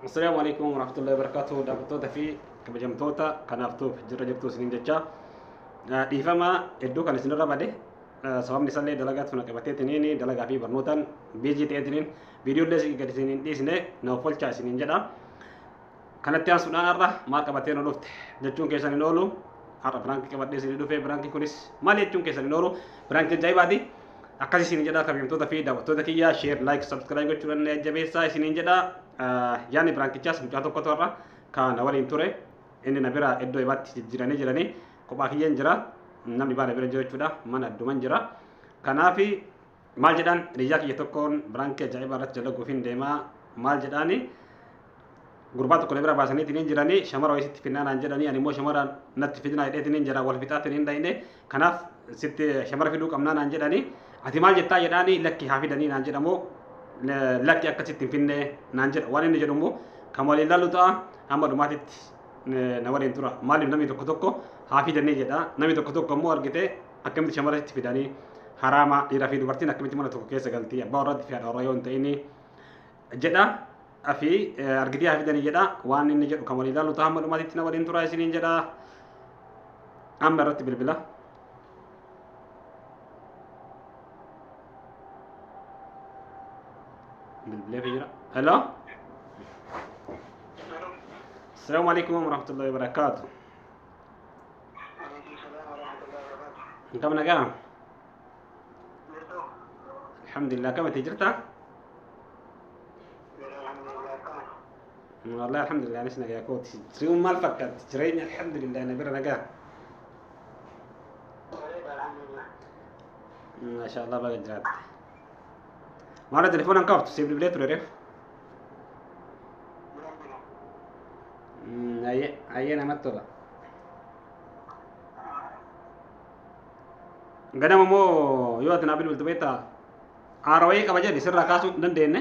Assalamualaikum warahmatullahi wabarakatuh. Daawwattoota fi kabajamtoota kanaaftuuf jirra jirtu isiniin jecha dhiifama hedduu kan isinirra bade sababni isallee dalagaa tuna qabateetiniin dalagaa fi barnootaan biizii ta'eetiniin viidiyoollee gad isiniin dhiisne na offolchaa isiniin jedha. Kanatti aansuudhaan har'a maal qabatee nu dhufte jechuun keessan hin oolu. Har'a biraankii qabadhee isinii dhufe biraankiin kunis maal jechuun keessan hin oolu biraankii ajaa'ibaati. Akkas isiniin jedha kabajamtoota fi daawwattoota kiyya sheer laayik sabskiraayib gochuudhaan jajjabeessaa isiniin jedha. Yaani biraankichaas mucaa tokkotu har'a kan na waliin ture inni na bira iddoo ibaatti jiranii kophaa kiyyeen jira namni baana bira jiru jechuudha mana adduman jira. Kanaaf maal jedhaan hiriyaa kiyya tokkoon biraankii ajaa'ibaa irratti dalaguuf hin deemaa maal jedhaani gurbaa tokko na bira baasaniitiin jiranii shamara wayisitti finnaan jedhanii ani immoo shamara natti fidinaa hidheetiin jira wal fixaatiin hin dhayne kanaaf sitti shamara fiduu qabnaan jedhanii ati maal jettaa jedhaanii lakki haa fidanii naan jedhamoo lakki akkasitti hin finne naan jedha waan inni jedhu immoo kan waliin laallu ta'a amma dhumaatitti na waliin tura maaliif namni tokko tokko haa fidanii jedha namni tokko tokko immoo argite akkamitti shamarrasitti fidanii haraama dhiiraa fi dubartiin akkamitti mana tokko keessa galtii abbaa warraatti fi haadha warraa yoo hin ta'ini jedha fi argitee haa fidanii jedha waan inni jedhu kan waliin laallu ta'a amma dhumaatitti na waliin tura isiniin jedha amma irratti bilbila. بالبلاي فيجرا هلا السلام عليكم ورحمة الله وبركاته كم نقام الحمد لله كم تجرتا والله الحمد لله نسنا يا كوت تريون مال فكت ترين الحمد لله نبر نقام ما شاء الله بقى جرات ما تليفون انكفت سيب لي بليت ريف اي انا متوبه غنم مو يوت نابل بالتبيتا اروي كبجه دي سر كاسو دندene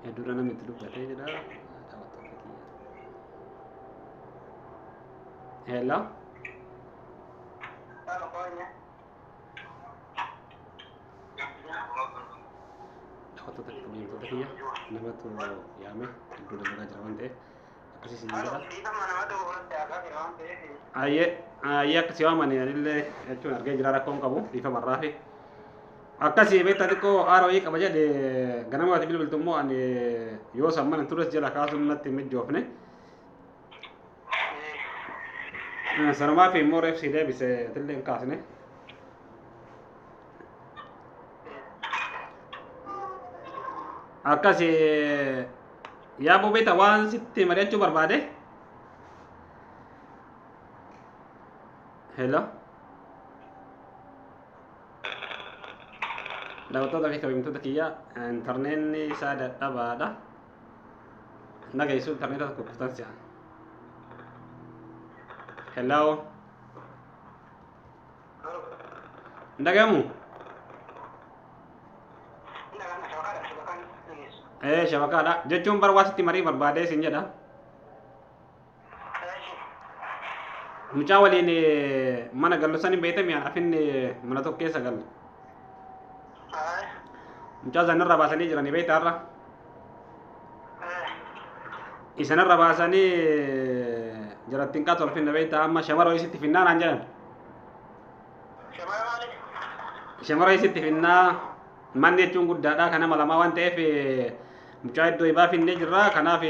ya durana mitlu bate jeda Hello. Aku tuh tadi kemudian tuh tadi ya, nama tuh Yame, itu udah belajar wante, kasih sini aja. Ayah kesiwa mana ya, ini cuma harga jelas aku kamu, di kamar Rafi. Akasih beta tadi ko ROI kamu aja de, karena mau tidur belum ane, yo sama nanti terus jelas kasus nanti menjawab nih. Sarama fi more FC ده بس تلين كاسنه akasi ya bu beta wan sitti mariya cu barbade hello daw to tapi kami minta kiya internet ni sada abada naga isu internet ko kustansia Hello. Ndagamu? Shabaka ada. Jechuun barwaasitti marii barbaadee isin jedha. Mucaa waliin mana gallu sani beekame afinni mana tokko keessa gallu. Mucaa sanarra baasanii jiranii beektaa irra. Isanarra baasanii jarattiin qaatu olfin beektaa amma shamara isitti finnaan aan jedhan. Shamara isitti finnaa manni jechuun guddaadha kana malamaa waan ta'eef mucaa iddoo ibaa finnee jirra kanaaf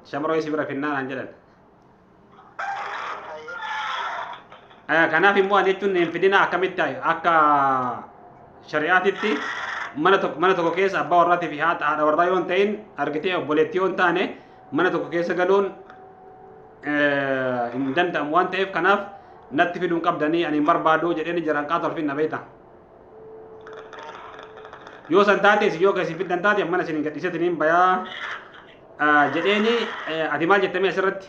shamara isi bira finnaan aan jedhan. Kanaaf immoo ani jechuun hin fidina akkamitti akka shari'aatitti mana tokko keessa abbaa warraatii fi haadha warraa yoo hin ta'in argitee obboleettii yoo hin taane mana tokko keessa galuun hin danda'amu waan ta'eef kanaaf natti fiduun qabdanii ani hin barbaadu jedheen jiran qaatu olfin na beekta. Yoo san taates yoo kasi fiddan taate mana isin gadhiisetiniin bayaa jedheeni ati maal jettamee asirratti.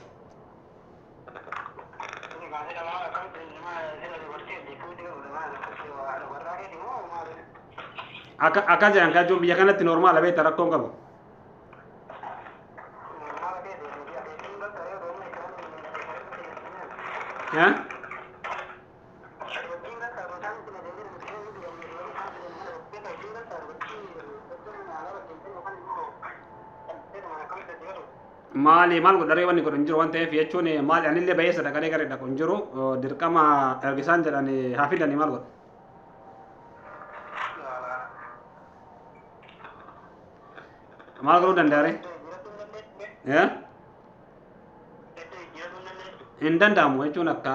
Akka jedhan kajuun biyya kanatti normaala beekta rakkoon qabu. Ya? Maal godharee wanni godhu hin jiru waan ta'eef jechuun maal anillee bahee sadaqalee gara dhaqu hin jiru dirqama ergisaan jedhanii haa fidanii maal godhu. Maal godhuu danda'are? Hin danda'amu jechuun akka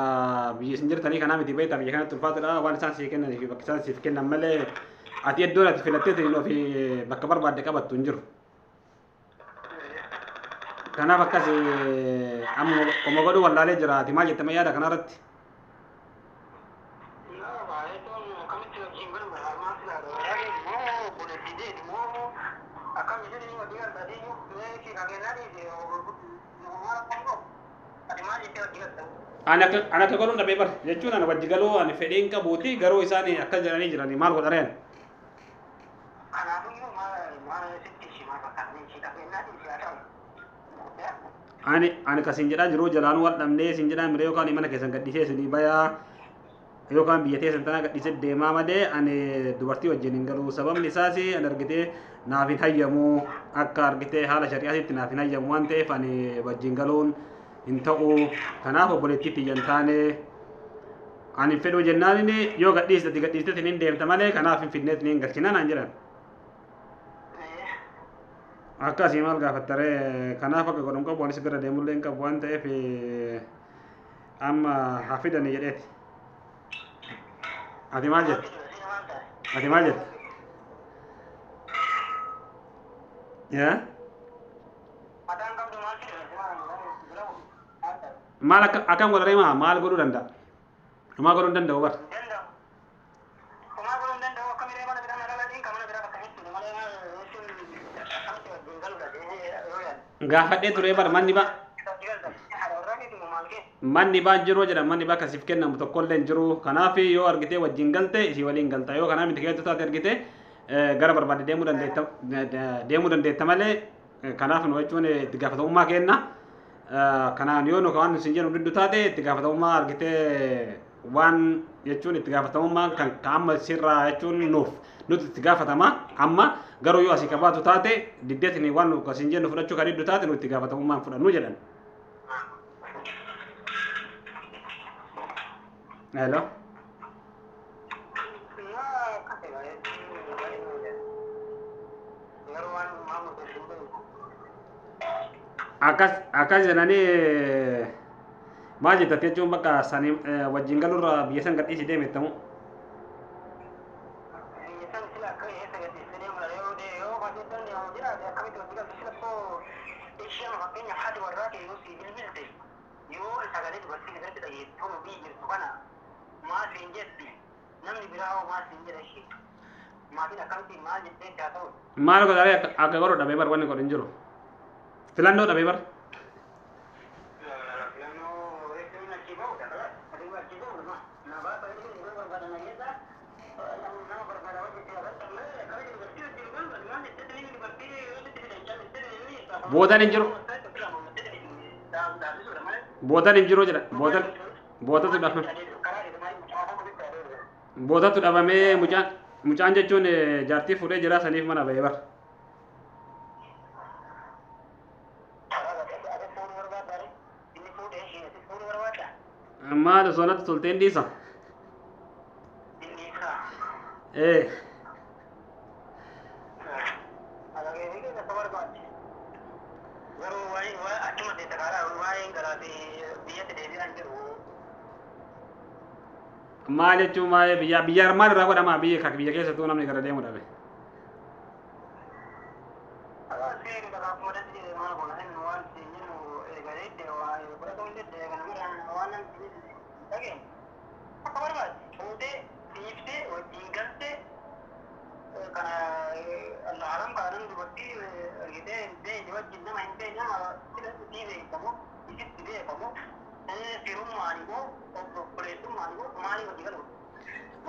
biyyi isin jirtanii kanaa miti beektaa biyya kanatti ulfaatudha waan isaan siif kennan fi bakka isaan siif kennan malee ati iddoon ati filattee ofii bakka barbaadde qabattu hin jiru. Kanaaf akkas amma godhuu wallaalee jira ati maal jettama yaada kanarratti? Ani akka godhuun dhabee bara jechuun ani wajji galuu ani fedhiin qabuuti garuu isaan akkas jedhanii jiranii maal godhareen? Ani kasin jedhaa jiru jalaanuu wadhamnee sin jedhaa mire yookaan mana keessan gadhiisee isinii bayaa yookaan biyya teessan tanaa gadhiisee deemaa malee ani dubartii wajjin hin galuu sababni isaas ani argitee naaf hin hayyamu akka argitee haala shari'aatitti naaf hin hayyamu waan ta'eef ani wajjin galuun hin ta'u kanaaf obboleettiitti iyyan taane ani fedhuu jennaan yoo gadhiistee hin deemta malee kanaaf hin fidneet hin galchina naan jedhan. Akkasii maal gaafattaree kanaaf akka godhun qabu anis bira deemullee hin qabu waan ta'eef amma haa fidanii jedheeti. Ati maal jette? Ati maal jette? Yaa? Maal akkam godharee maal godhuu danda'a? Maal godhuu hin danda'u bara? Gaafadhee ture bara manni baa jiru jedha manni baa kasiif kennamu tokkollee hin jiru kanaaf yoo argitee wajjin galte isii waliin galta yoo kanaaf miti keessatti taate argitee gara barbaade deemuu dandeetta malee kanaaf nu jechuun itti gaafatamummaa kenna kanaan yoo nu waan isin jennu diddu taate itti gaafatamummaa argitee waan jechuun itti gaafatamummaa kan amma sirraa jechuun nuti itti gaafatama amma garuu yoo asii qabaatu taate diddeetini waan nu isin jennu fudhachuu kan diddu taate nu itti gaafatamummaan fudhannu jedhan. Hello. Akkas jedhanii maal jettate jechuun bakka sanii wajjin galurra biyya san gadhiisii deemettamu. Maal godharee akka godhu dhabee bar wanni godhu hin jiru. Filannoo dhabee bar. Boodan hin jiru. Boodan hin jiru jedha. Bootatu dhabamee mucaan jechuun jaartii fuudhee jira saniif mana bahee bar. Maal osoo natti tolteen dhiisa? Maal jechuun biyya maal irraa godhama biyya keessattuu namni gara deemu dhabe.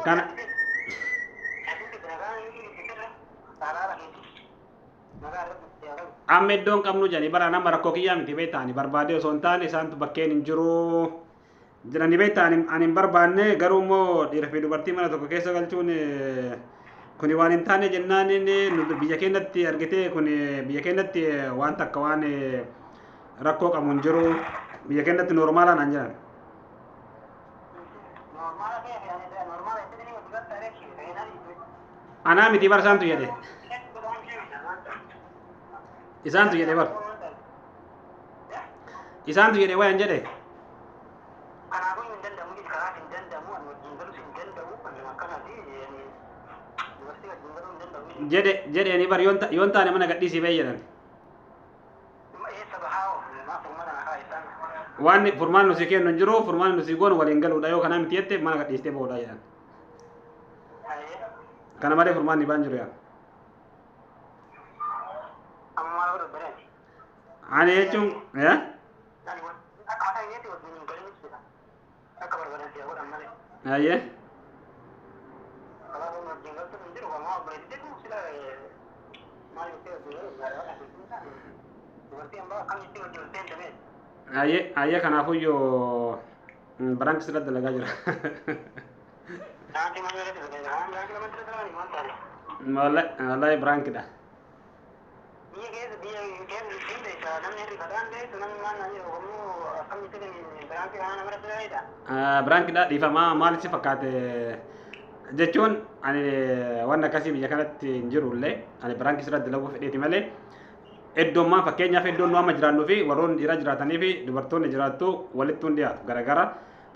Kana amma iddoon qabnu jedhanii bara nama rakkoo kiyyaa miti beektaani barbaadee osoo hin taane isaantu bakkeen hin jiru jedhanii beektaa ani hin barbaanne garuu immoo dhiira fi dubartii mana tokko keessa galchuun kuni waan hin taane jennaan biyya keenyatti argitee kun biyya keenyatti waan takka waan rakkoo qabu hin jiru biyya keenyatti noormaalaan an jedhan. Anaa miti bar isaantu jedhe. Isaantu jedhe bar. Isaantu jedhe wayan jedhe. Jedheeni bar yoon taane mana gadhiisii ba'e jedhan. Waan furmaan nusi kennu hin jiru furmaan nusi goonu waliin galuudha yoo kanaa miti jette mana gadhiistee ba'uudha jedhan. Kana malee furmaan ni baan jiru yaa. Ani jechuun ayyee. Ayyee kanaafuyyuu barankis irratti dalagaa jira. Wallahi barankidha. Barankidha dhiifamaa maal si fakkaate jechuun ani waan akkasii biyya kanatti hin jirullee ani barankis irratti dalaguu fedheeti malee iddoommaa fakkeenyaaf iddoon nu amma jiraannuu fi warroonni dhiiraa jiraatanii fi dubartoonni jiraattu walitti hin dhiyaatu garagara.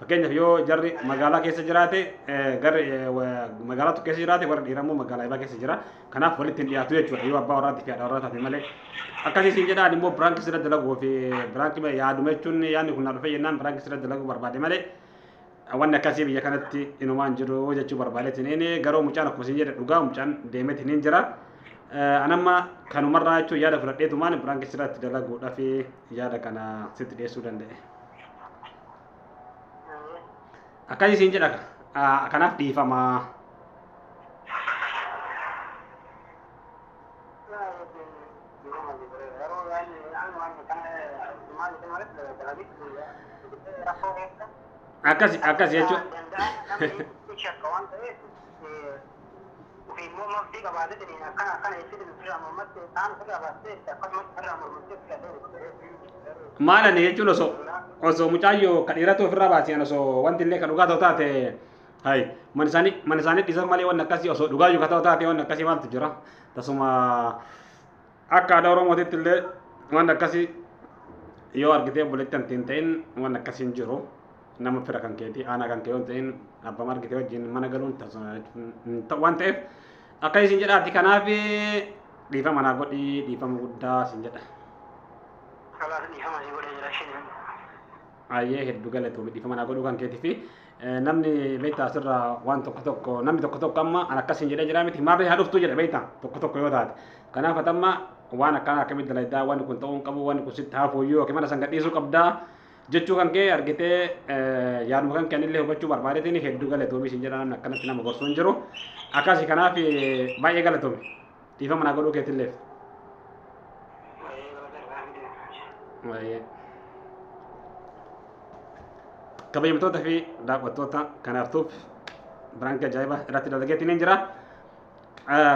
Fakkeenyaaf yoo jarri magaalaa keessa jiraate garri magaalaa tokko keessa jiraate warri dhiiraa immoo magaalaa ibaa keessa jira. Kanaaf walitti hin dhiyaatu jechuudha yoo abbaa warraatti fi haadha warraa taate malee. Akkasii siin jedhaan immoo birankis irratti dalaguu fi birankii yaaduma jechuun yaadni kun na dhufe jennaan birankis irratti dalaguu barbaade malee wanni akkasii biyya kanatti inumaan jiru jechuu barbaadeetiniin garuu mucaan akkuma siin jedhe dhugaa mucaan deemeetiniin jira. Anamma kanumarraa jechuun yaada fudhadheetumaan birankis irratti dalaguudhaaf yaada kana sitti dhiyeessuu danda'e. Akkasii siin jedha kanaaf dhiifamaa. Akkas jechuun. Maalan jechuun osoo mucaayyoo kan dhiiratu ofirraa baasiyan osoo wanti illee kan dhugaa ta'u taate hay man isaanii dhiisan malee waan akkasii osoo dhugaayyuu ka ta'u taate waan akkasii maaltu jira tasuma akka aadaa oromootitti illee waan akkasii yoo argitee obboleetti hin ta'in waan akkasii hin jiru nama fira kan keeti aanaa kan kee yoo ta'in abbaa argitee wajjin mana galuun waan ta'eef akkasii siin jedhaati kanaaf dhiifama naa godhi dhiifama guddaa siin jedha. Ayyee hedduu galatoomii dhiifama naa godhuu kan keetii fi namni beektaa asirraa waan tokko namni tokko amma an akkasiin jedhee jira miti maarree haa dhuftuu jedhe beektaa tokko yoo taate kanaaf atamma waan akkanaa akkamitti dalagdaa wanni kun ta'uu hin qabu wanni kun sitti haafuuyyuu yookiin mana san gadhiisuu qabdaa jechuu kan kee argitee yaaduma kan kennillee hubachuu barbaadeetiin hedduu galatoomii siin jedha namni akkanatti nama gorsuu hin jiru akkasii kanaaf baay'ee galatoomii dhiifama naa godhuu keetillee. Kabajamtoota fi daawwattoota kanaaftuuf birankii ajaa'ibaa irratti dalageetiin hin jira.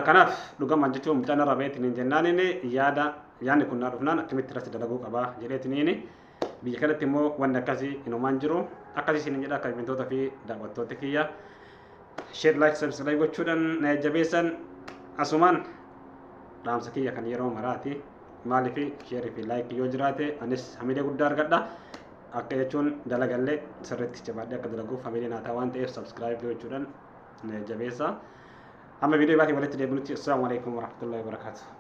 Kanaaf dhugamaan jechuun mucaan irraa ba'eetiin hin jennaaniin yaadni kun naa dhufnaan akkamitti irratti dalaguu qabaa jedheetiin biyya kanatti immoo wanni akkasii inumaan jiru akkasii siin jedha kabajamtoota fi daawwattoota kiyya share like subscribe gochuudhaan na jabeessan asumaan dhaamsa kiyya kan yeroo maraati maaliif share fi like yoo jiraate anis hamilee guddaa argadha. Akka jechuun dalagallee sirriitti jabaadhee akka dalaguuf hamilee naa ta'a waan ta'eef subscribe gochuudhaan na jabeessa. Amma viidiyoo baatii walitti deebinutti assalamu alaikum warahmatullahi wabarakatuh.